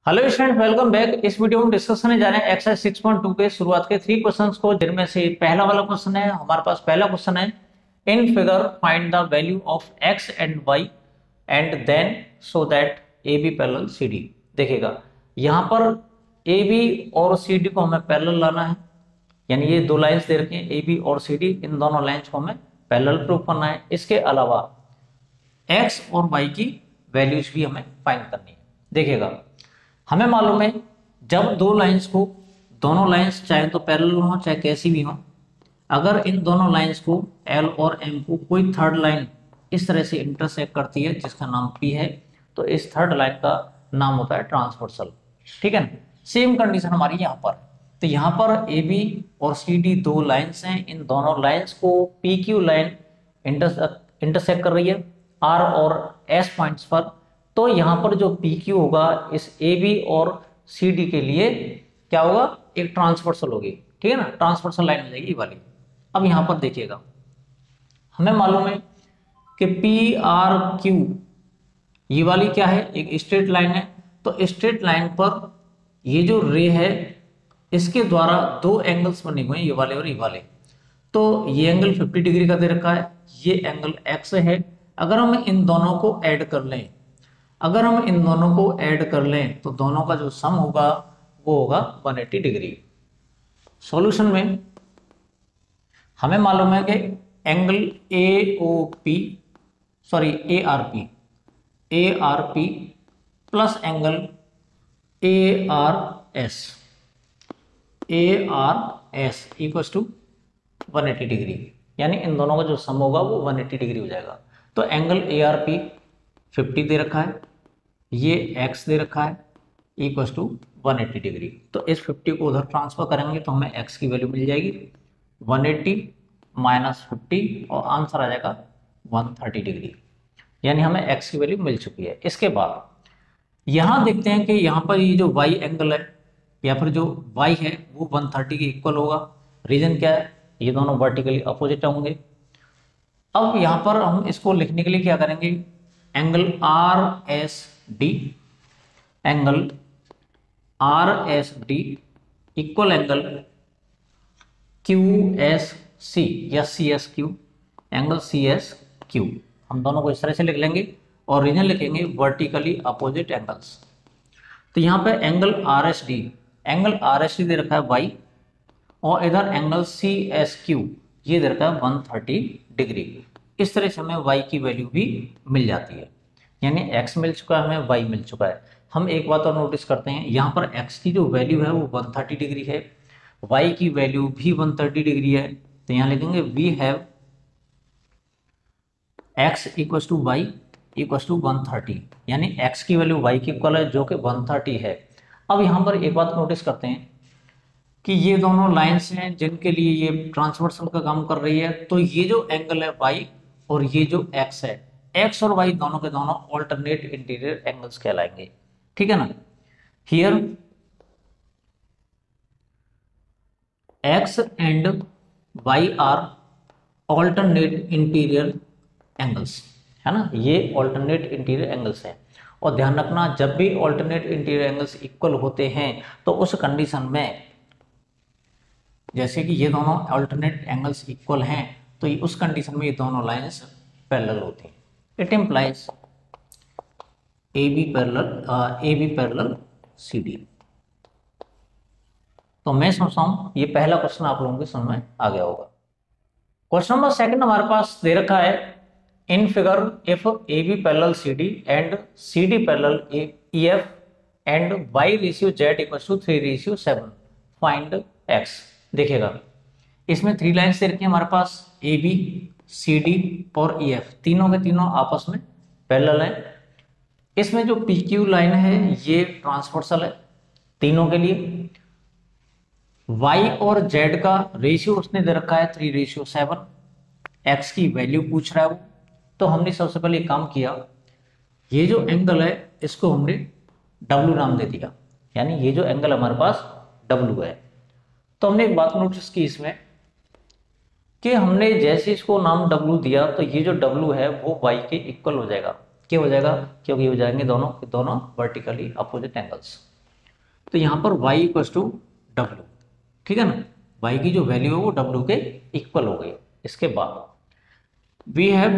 Hello student, welcome back. इस video में discuss करने जा रहे हैं एक्सरसाइज 6.2 के शुरुआत के 3 क्वेश्चंस को, जिनमें से पहला वाला क्वेश्चन है हमारे पास। पहला क्वेश्चन है, in figure find the value of x and y and then so that A B parallel C D. देखिएगा, यहाँ पर ए बी और सी डी को हमें पैरेलल लाना है, यानी ये दो लाइन्स दे रखी हैं ए बी और सी डी, इन दोनों लाइन्स को हमें पैरेलल प्रूव करना है। इसके अलावा एक्स और वाई की वैल्यूज भी हमें फाइंड करनी है। देखिएगा, हमें मालूम है जब दो लाइंस को, दोनों लाइंस चाहे तो पैरेलल हो चाहे कैसी भी हो, अगर इन दोनों लाइंस को एल और एम को कोई थर्ड लाइन इस तरह से इंटरसेक्ट करती है जिसका नाम पी है, तो इस थर्ड लाइन का नाम होता है ट्रांसवर्सल। ठीक है ना। सेम कंडीशन हमारी यहाँ पर, तो यहाँ पर ए बी और सी डी दो लाइंस हैं, इन दोनों लाइंस को पी क्यू लाइन इंटरसेक्ट कर रही है आर और एस पॉइंट्स पर। तो यहाँ पर जो पी क्यू होगा इस ए बी और सी डी के लिए क्या होगा, एक ट्रांसवर्सल होगी। ठीक है ना, ट्रांसवर्सल लाइन हो जाएगी ये वाली। अब यहाँ पर देखिएगा, हमें मालूम है कि पी आर क्यू ये वाली क्या है, एक स्ट्रेट लाइन है। तो स्ट्रेट लाइन पर ये जो रे है इसके द्वारा दो एंगल्स बने हुए हैं, ये वाले और ये वाले। तो ये एंगल 50 डिग्री का दे रखा है, ये एंगल एक्स है। अगर हम इन दोनों को ऐड कर लें, तो दोनों का जो सम होगा वो होगा 180 डिग्री। सॉल्यूशन में हमें मालूम है कि angle A R P plus angle A R S equals to 180 degree, यानी इन दोनों का जो सम होगा वो 180 डिग्री हो जाएगा। तो एंगल ए आर पी 50 दे रखा है, ये x दे रखा है, इक्वल्स टू 180 डिग्री। तो इस 50 को उधर ट्रांसफर करेंगे तो हमें x की वैल्यू मिल जाएगी 180 माइनस 50 और आंसर आ जाएगा 130 डिग्री, यानी हमें x की वैल्यू मिल चुकी है। इसके बाद यहाँ देखते हैं कि यहाँ पर ये जो y एंगल है या फिर जो y है वो 130 के इक्वल होगा। रीजन क्या है, ये दोनों वर्टिकली अपोजिट होंगे। अब यहाँ पर हम इसको लिखने के लिए क्या करेंगे, angle R S D equal angle Q S C या C S Q, angle C S Q, हम दोनों को इस तरह से लिख लेंगे और रीजन लिखेंगे वर्टिकली अपोजिट एंगल्स। तो यहाँ पे एंगल आर एस डी दे रखा है वाई, और इधर एंगल सी एस क्यू ये दे रखा है 130 डिग्री। इस तरह से हमें y की वैल्यू भी मिल जाती है, यानी x मिल चुका है, हमें y मिल चुका है। हम एक बात और नोटिस करते हैं, यहाँ पर x की जो वैल्यू है वो 130 डिग्री है, y की वैल्यू भी 130 डिग्री है। तो यहाँ लिखेंगे we have x equals to y equals to 130, यानी x की वैल्यू y की इक्वल है जो कि 130 है। अब यहाँ पर एक बात नोटिस करते हैं कि ये दोनों लाइंस हैं जिनके लिए ये ट्रांसवर्सल का काम कर रही है। तो ये जो एंगल है y और ये जो x है, x और y दोनों के दोनों ऑल्टरनेट इंटीरियर एंगल्स कहलाएंगे। ठीक है ना। Here x and y are alternate interior angles, है ना, ये ऑल्टरनेट इंटीरियर एंगल्स हैं। और ध्यान रखना, जब भी ऑल्टरनेट इंटीरियर एंगल्स इक्वल होते हैं तो उस कंडीशन में, जैसे कि ये दोनों अल्टरनेट एंगल्स इक्वल हैं, तो उस कंडीशन में ये दोनों लाइंस पैरेलल होती हैं। It implies A B parallel C D. तो मैं समझता हूं ये पहला क्वेश्चन आप लोगों के समझ में आ गया होगा। क्वेश्चन नंबर सेकंड हमारे पास दे रखा है, in figure if A B parallel C D and C D parallel E F and y ratio z equal to 3:7 find x. देखिएगा, इसमें 3 लाइन्स दे रखी हैं हमारे पास, ए बी सी डी और ई एफ, तीनों के तीनों आपस में पैरेलल है। इसमें जो पी क्यू लाइन है ये ट्रांसवर्सल है तीनों के लिए। y और z का रेशियो उसने दे रखा है 3:7, x की वैल्यू पूछ रहा है वो। तो हमने सबसे पहले काम किया, ये जो एंगल है इसको हमने w नाम दे दिया, यानी ये जो एंगल हमारे पास w है। तो हमने एक बात नोटिस की इसमें कि हमने जैसे इसको नाम W दिया तो ये जो W है वो y के इक्वल हो जाएगा। क्या हो जाएगा, क्योंकि हो जाएंगे दोनों वर्टिकली अपोजिट एंगल्स। तो यहाँ पर y इक्वल टू डब्ल्यू, ठीक है ना, y की जो वैल्यू है वो w के इक्वल हो गई। इसके बाद वी हैव,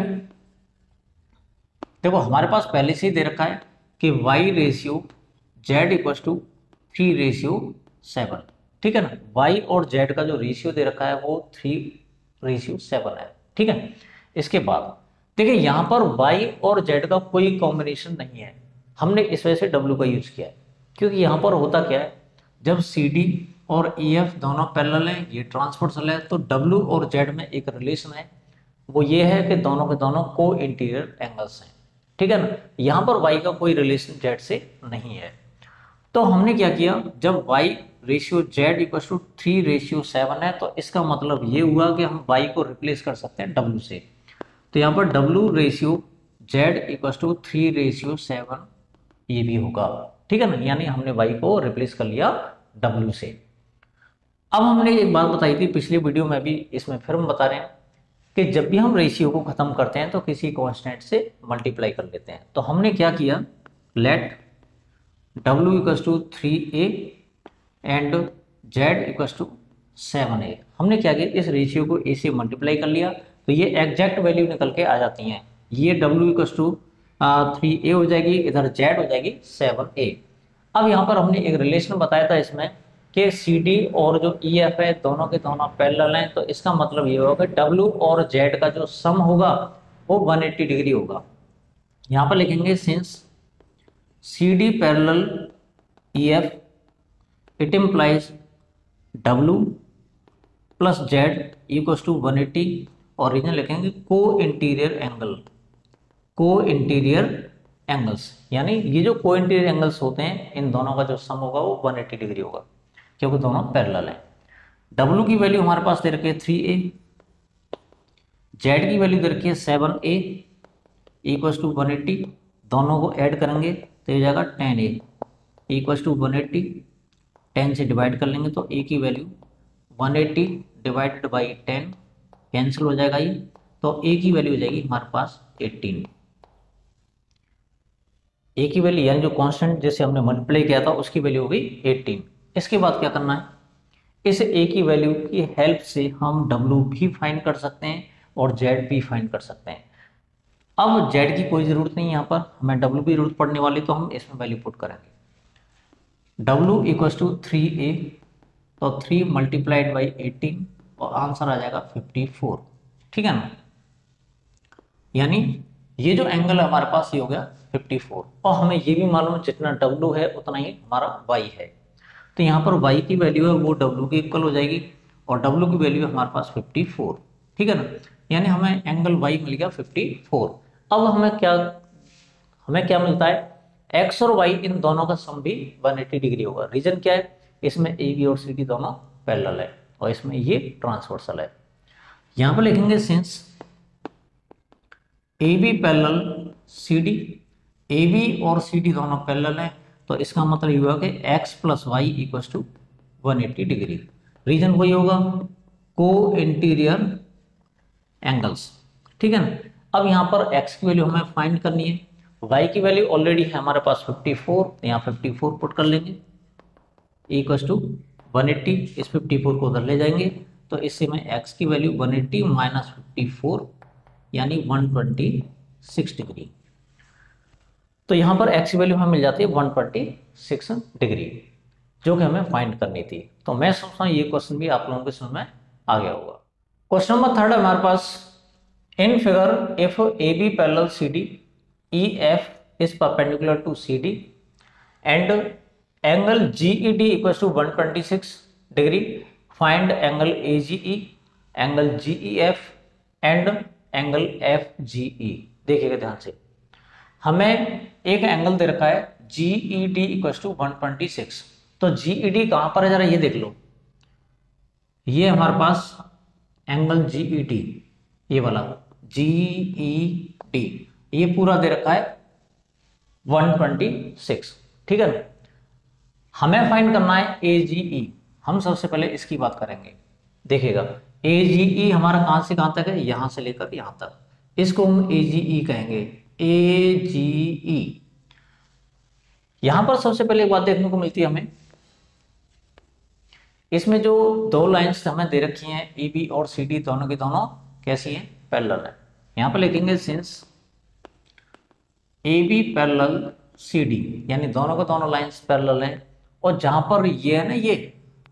देखो हमारे पास पहले से ही दे रखा है कि y ratio z equal to 3:7, ठीक है ना, y और z का जो रेशियो दे रखा है वो 3:7 है, ठीक है। इसके बाद देखिए यहाँ पर y और z का कोई कॉम्बिनेशन नहीं है, हमने इस वजह से w का यूज किया है, क्योंकि यहाँ पर होता क्या है, जब CD और EF दोनों पैरेलल हैं, ये ट्रांसवर्सल है, तो w और z में एक रिलेशन है, वो ये है कि दोनों के दोनों को इंटीरियर एंगल्स हैं, ठीक है ना। यहाँ पर y का कोई रिलेशन z से नहीं है, तो हमने क्या किया, जब y ratio z equal to 3:7 है, तो इसका मतलब ये हुआ कि हम y को रिप्लेस कर सकते हैं w से। तो यहाँ पर w ratio z equal to 3:7 ये भी होगा, ठीक है ना, यानी हमने y को रिप्लेस कर लिया w से। अब हमने एक बात बताई थी पिछली वीडियो में भी, इसमें फिर हम बता रहे हैं कि जब भी हम रेशियो को खत्म करते हैं तो किसी कांस्टेंट से मल्टीप्लाई कर लेते हैं। तो हमने क्या किया, let w equal to 3a and z equal to 7a, हमने क्या किया, इस रेशियो को a से मल्टीप्लाई कर लिया, तो ये एग्जैक्ट वैल्यू निकल के आ जाती हैं। ये w इक्वल टू 3a हो जाएगी, इधर z हो जाएगी 7a। अब यहाँ पर हमने एक रिलेशन बताया था इसमें कि CD और जो EF है दोनों के दोनों पैरेलल हैं, तो इसका मतलब ये होगा कि W और Z का जो सम होगा वो 180 डिग्री होगा। यहाँ पर लिखेंगे since CD parallel EF it implies W plus Z equal to 180, और रीजन लिखेंगे co-interior angle, co-interior angles, यानी ये जो को इंटीरियर एंगल्स होते हैं इन दोनों का जो सम होगा वो 180 डिग्री होगा, क्योंकि दोनों पैरेलल हैं। W की वैल्यू हमारे पास दे रखी है 3a, Z की वैल्यू दे रखी है 7a इक्वल टू 180, दोनों को ऐड करेंगे तो ये जाएगा 10a इक्वल टू 180, 10 से डिवाइड कर लेंगे तो a की वैल्यू 180 डिवाइडेड बाई 10 कैंसिल हो जाएगा ये, तो a की वैल्यू हो जाएगी हमारे पास 18। a की वैल्यू यानी जो कांस्टेंट जैसे हमने मल्टीप्लाई किया था उसकी वैल्यू हो गई 18। इसके बाद क्या करना है, इस a की वैल्यू की हेल्प से हम w भी फाइंड कर सकते हैं और z भी फाइंड कर सकते हैं। अब z की कोई ज़रूरत नहीं, यहाँ पर हमें w की जरूरत पड़ने वाली, तो हम इसमें वैल्यू पुट करेंगे। w इक्वल टू 3a, तो 3 मल्टीप्लाइड बाई 18 और आंसर आ जाएगा 54, ठीक है ना। यानी ये जो एंगल है हमारे पास ये हो गया 54, और हमें ये भी मालूम है जितना w है उतना ही हमारा y है, तो यहाँ पर y की वैल्यू है वो w के इक्वल हो जाएगी, और w की वैल्यू है हमारे पास 54, ठीक है ना, यानी हमें एंगल y मिल गया 54। अब हमें क्या मिलता है, x और y इन दोनों का सम भी 180 डिग्री होगा। रीजन क्या है, इसमें ए बी और सी डी दोनों पैरेलल है और इसमें ये ट्रांसवर्सल है। यहाँ पर लिखेंगे since A B parallel C D, A B और सी डी दोनों पैरेलल है, तो इसका मतलब ये हुआ कि x plus y equal to 180 degree. Reason वही होगा, को इंटीरियर एंगल्स, ठीक है ना। अब यहाँ पर x की वैल्यू हमें फाइंड करनी है, y की वैल्यू ऑलरेडी है हमारे पास 54, तो यहाँ 54 पुट कर लेंगे इक्वल टू 180, इस 54 को उधर ले जाएंगे, तो इससे मैं x की वैल्यू 180 माइनस 54 यानी 126 डिग्री, तो यहाँ पर x की वैल्यू हमें मिल जाती है 126 डिग्री, जो कि हमें फाइंड करनी थी। तो मैं सोचता हूँ ये क्वेश्चन भी आप लोगों के समझ में आ गया होगा। क्वेश्चन नंबर 3 हमारे पास, in figure if A B parallel C D, E F is perpendicular to C D and angle G E D equal to 126 degree, find angle A G E, angle G E F and angle F G E. देखिएगा ध्यान से, हमें एक angle दे रखा है G E D equal to 126, तो जी E D कहां पर है जरा ये देख लो, ये हमारे पास एंगल जी ई डी, ये वाला जी ई डी, ये पूरा दे रखा है 126, ठीक है ना। हमें फाइंड करना है ए जी ई, हम सबसे पहले इसकी बात करेंगे। देखिएगा ए जी ई हमारा कहां से कहां तक है, यहां से लेकर यहां तक, इसको हम ए जी ई कहेंगे, ए जी ई। यहां पर सबसे पहले एक बात देखने को मिलती है हमें इसमें जो दो लाइंस हमें दे रखी हैं ए बी और सी डी, दोनों की दोनों कैसी हैं, पैरेलल है। यहाँ पर लिखेंगे since A B parallel C D, यानी दोनों के दोनों लाइंस पैरेलल हैं। और जहां पर ये है ना,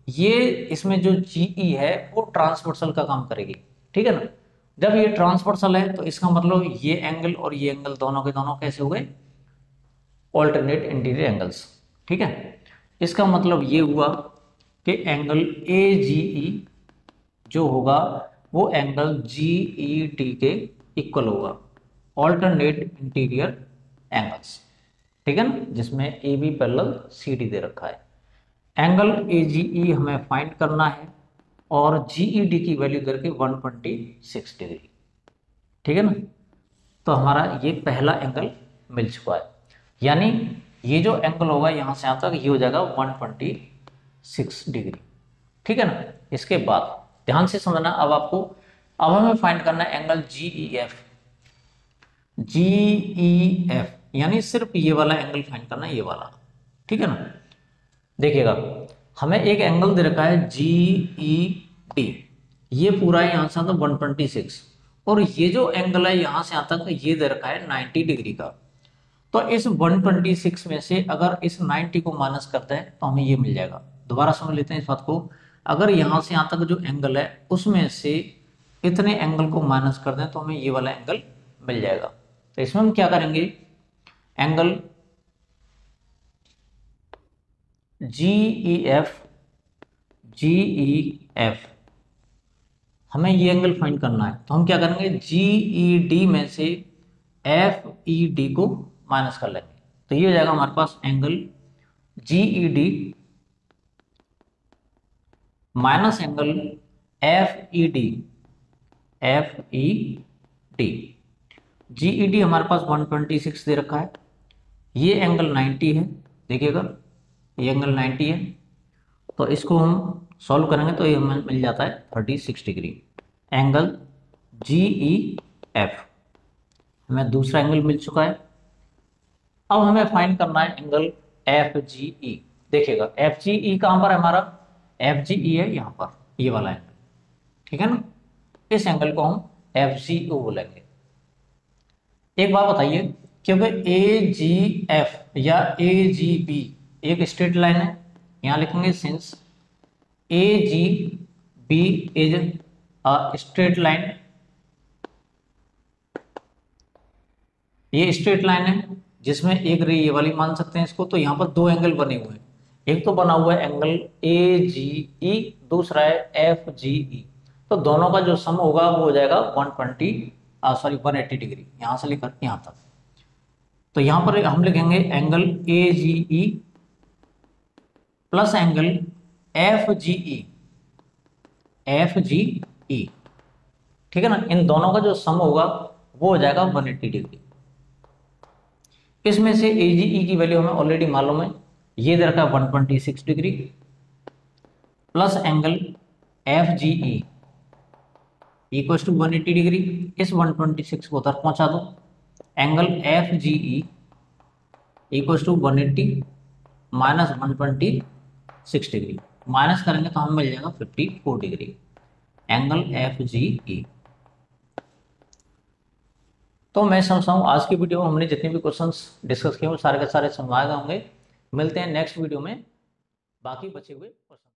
ये इसमें जो जीई है वो ट्रांसवर्सल का काम करेगी, ठीक है ना। जब ये ट्रांसवर्सल है तो इसका मतलब ये एंगल और ये एंगल दोनों के दोनों कैसे हो गए, ऑल्टरनेट इंटीरियर एंगल्स, ठीक है। इसका मतलब ये हुआ कि एंगल ए जी ई जो होगा वो एंगल जी ई डी के इक्वल होगा, ऑल्टरनेट इंटीरियर एंगल्स, ठीक है ना, जिसमें A B parallel C D दे रखा है। एंगल ए जी ई हमें फाइंड करना है और जी ई डी की वैल्यू दे रखी 126 डिग्री, ठीक है ना। तो हमारा ये पहला एंगल मिल चुका है, यानी ये जो एंगल होगा यहाँ से यहाँ तक ये हो जाएगा 126 डिग्री, ठीक है ना। इसके बाद ध्यान से समझना, अब हमें फाइंड करना है एंगल जी ई एफ, यानी सिर्फ ये वाला एंगल फाइंड करना है, ये वाला, ठीक है ना। देखिएगा हमें एक एंगल दे रखा है जी ई डी, ये पूरा है यहाँ से तो 126, और ये जो एंगल है यहाँ से यहाँ तक ये दे रखा है 90 डिग्री का। तो इस 126 में से अगर इस 90 को माइनस करते हैं तो हमें ये मिल जाएगा। दोबारा समझ लेते हैं इस बात को, अगर यहाँ से यहाँ तक जो एंगल है उसमें से इतने एंगल को माइनस कर दें तो हमें ये वाला एंगल मिल जाएगा। तो इसमें हम क्या करेंगे, एंगल जी ई एफ हमें ये एंगल फाइंड करना है, तो हम क्या करेंगे, जी ई डी में से एफ ई डी को माइनस कर लेंगे, तो ये हो जाएगा हमारे पास angle G E D minus angle F E D, G E D हमारे पास 126 दे रखा है, ये एंगल 90 है, देखिएगा ये एंगल 90 है, तो इसको हम सॉल्व करेंगे तो ये हमें मिल जाता है 36 degree. Angle G E F हमें दूसरा एंगल मिल चुका है। अब हमें फाइंड करना है एंगल एफ जी ई। देखिएगा एफ जी ई कहाँ पर है हमारा, एफ जी ई है यहाँ पर, ये वाला एंगल, ठीक है ना। इस एंगल को हम एफ जी ओ बोलेंगे। एक बात बताइए, क्योंकि ए जी एफ या ए जी बी एक स्ट्रेट लाइन है, यहाँ लिखेंगे since A G B is a straight line, ये स्ट्रेट लाइन है जिसमें एक रे ये वाली मान सकते हैं इसको। तो यहाँ पर दो एंगल बने हुए हैं, एक तो बना हुआ है एंगल ए जी ई, दूसरा है एफ जी ई, तो दोनों का जो सम होगा वो हो जाएगा 180 डिग्री, यहाँ से लेकर यहाँ तक। तो यहाँ पर हम लिखेंगे angle A G E plus angle F G E, ठीक है ना। इन दोनों का जो सम होगा वो हो जाएगा 180 डिग्री। इसमें से ए जी ई की वैल्यू हमें ऑलरेडी मालूम है, ये दे रखा है 126 degree plus angle F G E equal to 180 degree. इस 126 को उधर पहुंचा दो, angle F G E equal to 180 minus 126 degree, minus करेंगे तो हमें मिल जाएगा 54 degree angle F G E. तो मैं समझता हूँ आज की वीडियो में हमने जितने भी क्वेश्चंस डिस्कस किए वो सारे के सारे समझ आए होंगे। मिलते हैं नेक्स्ट वीडियो में बाकी बचे हुए क्वेश्चन।